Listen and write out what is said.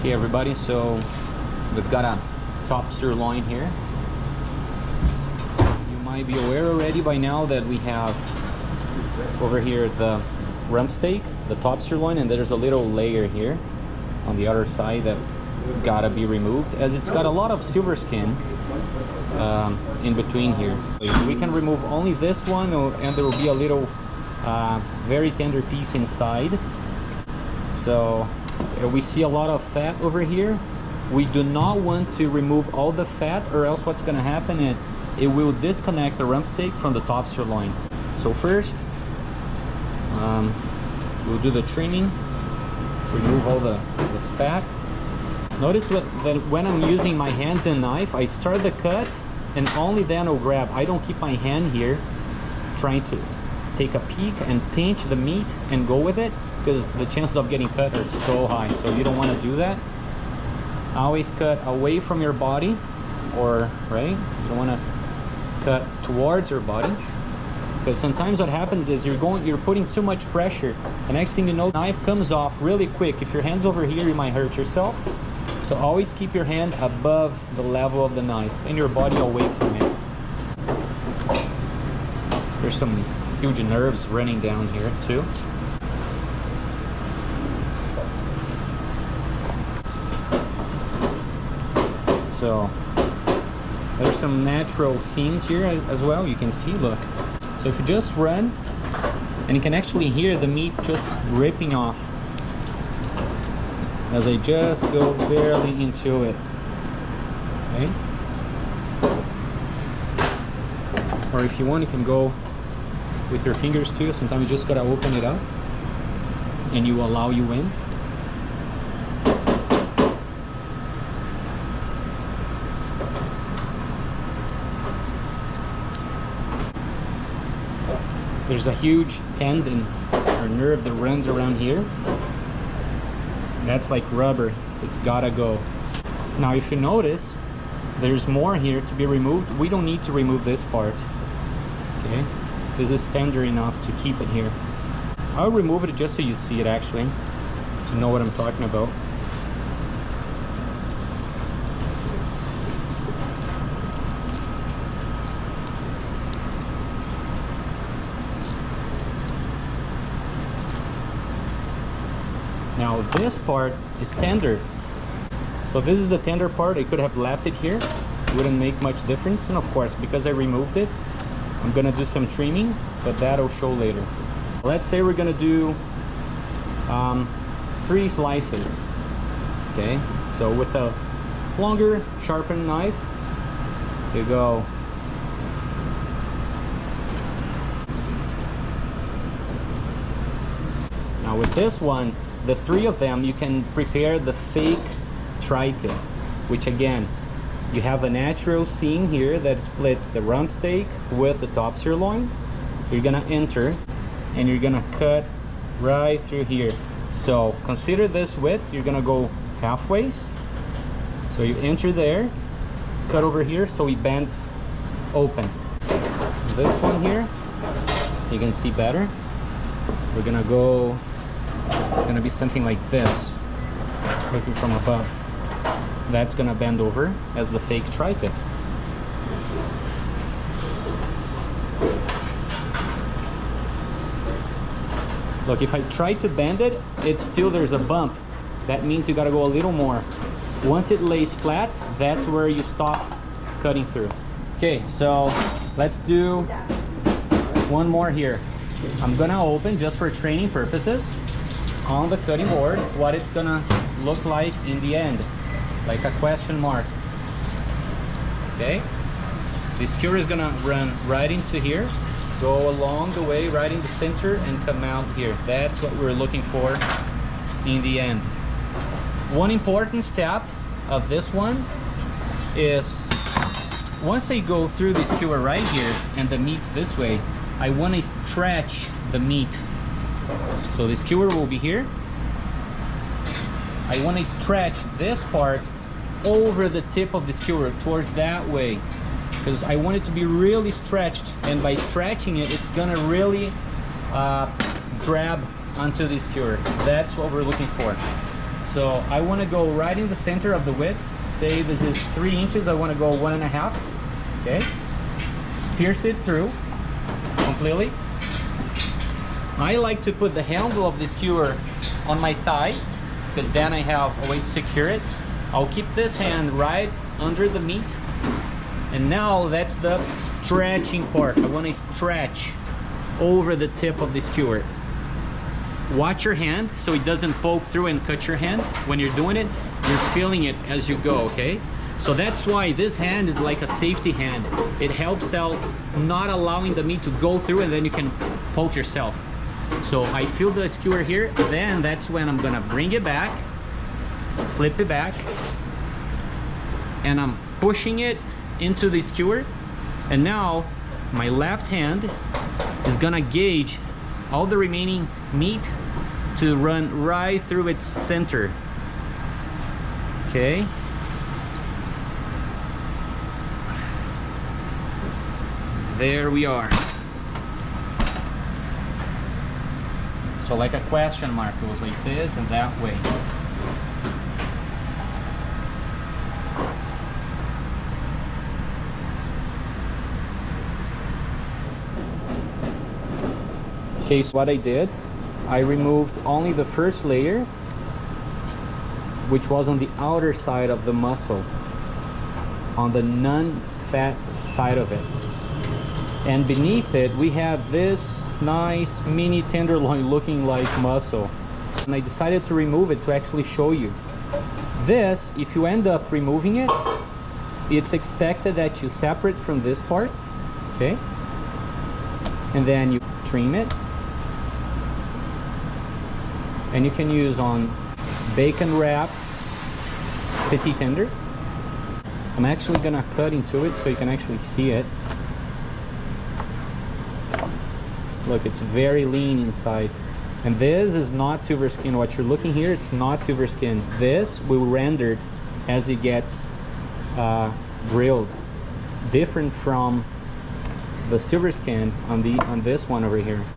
Okay everybody, so we've got a top sirloin here. You might be aware already by now that we have over here the rump steak, the top sirloin, and there's a little layer here on the other side that gotta be removed, as it's got a lot of silver skin in between here. We can remove only this one, and there will be a little very tender piece inside. So we see a lot of fat over here. We do not want to remove all the fat, or else what's going to happen is it will disconnect the rump steak from the top sirloin. So first we'll do the trimming, remove all the fat. Notice that when I'm using my hands and knife, I start the cut and only then I'll grab. I don't keep my hand here trying to take a peek and pinch the meat and go with it, because the chances of getting cut are so high. So you don't want to do that. Always cut away from your body, or right, you don't want to cut towards your body, because sometimes what happens is you're putting too much pressure. The next thing you know, the knife comes off really quick. If your hand's over here, you might hurt yourself. So always keep your hand above the level of the knife and your body away from it. There's some huge nerves running down here too. So there's some natural seams here as well, you can see, look. So if you just run, and you can actually hear the meat just ripping off as I just go barely into it. Okay? Or if you want, you can go with your fingers too. Sometimes you just gotta open it up and you allow you in. There's a huge tendon or nerve that runs around here. That's like rubber, it's gotta go. Now if you notice, there's more here to be removed. We don't need to remove this part, okay? This is tender enough to keep it here. I'll remove it just so you see it actually, to know what I'm talking about. Now this part is tender, so this is the tender part. I could have left it here, wouldn't make much difference. And of course, because I removed it, I'm gonna do some trimming, but that'll show later. Let's say we're gonna do 3 slices. Okay, so with a longer sharpened knife, you go. Now with this one, the 3 of them, you can prepare the fake tri-tip, which again, you have a natural seam here that splits the rump steak with the top sirloin. You're gonna enter and you're gonna cut right through here. So consider this width, you're gonna go halfway. So you enter there, cut over here so it bends open. This one here, you can see better. We're gonna go, it's gonna be something like this, looking from above. That's gonna bend over as the fake tri-tip. Look, if I try to bend it, there's a bump. That means you gotta go a little more. Once it lays flat, that's where you stop cutting through. Okay, so let's do one more here. I'm gonna open, just for training purposes, on the cutting board what it's gonna look like in the end, like a question mark. Okay, the skewer is gonna run right into here, go along the way right in the center, and come out here. That's what we're looking for in the end. One important step of this one is, once I go through the skewer right here and the meat's this way, I want to stretch the meat. So the skewer will be here. I want to stretch this part over the tip of the skewer towards that way, because I want it to be really stretched, and by stretching it, it's gonna really grab onto the skewer. That's what we're looking for. So I want to go right in the center of the width. Say this is 3 inches, I want to go 1.5. Okay, pierce it through completely. I like to put the handle of the skewer on my thigh, because then I have a way to secure it. I'll keep this hand right under the meat, and now that's the stretching part. I want to stretch over the tip of the skewer. Watch your hand so it doesn't poke through and cut your hand. When you're doing it, you're feeling it as you go, okay? So that's why this hand is like a safety hand. It helps out not allowing the meat to go through, and then you can poke yourself. So I feel the skewer here, then that's when I'm gonna bring it back, flip it back, and I'm pushing it into the skewer. And now my left hand is gonna gauge all the remaining meat to run right through its center. Okay. There we are. So like a question mark, it was like this and that way. Okay, so what I did, I removed only the first layer, which was on the outer side of the muscle, on the non-fat side of it. And beneath it, we have this nice mini tenderloin looking like muscle. And I decided to remove it to actually show you. This, if you end up removing it, it's expected that you separate from this part, okay? And then you trim it. And you can use on bacon wrap, petit tender. I'm actually gonna cut into it so you can actually see it. Look, it's very lean inside. And this is not silver skin. What you're looking here, it's not silver skin. This will render as it gets grilled. Different from the silver skin on this one over here.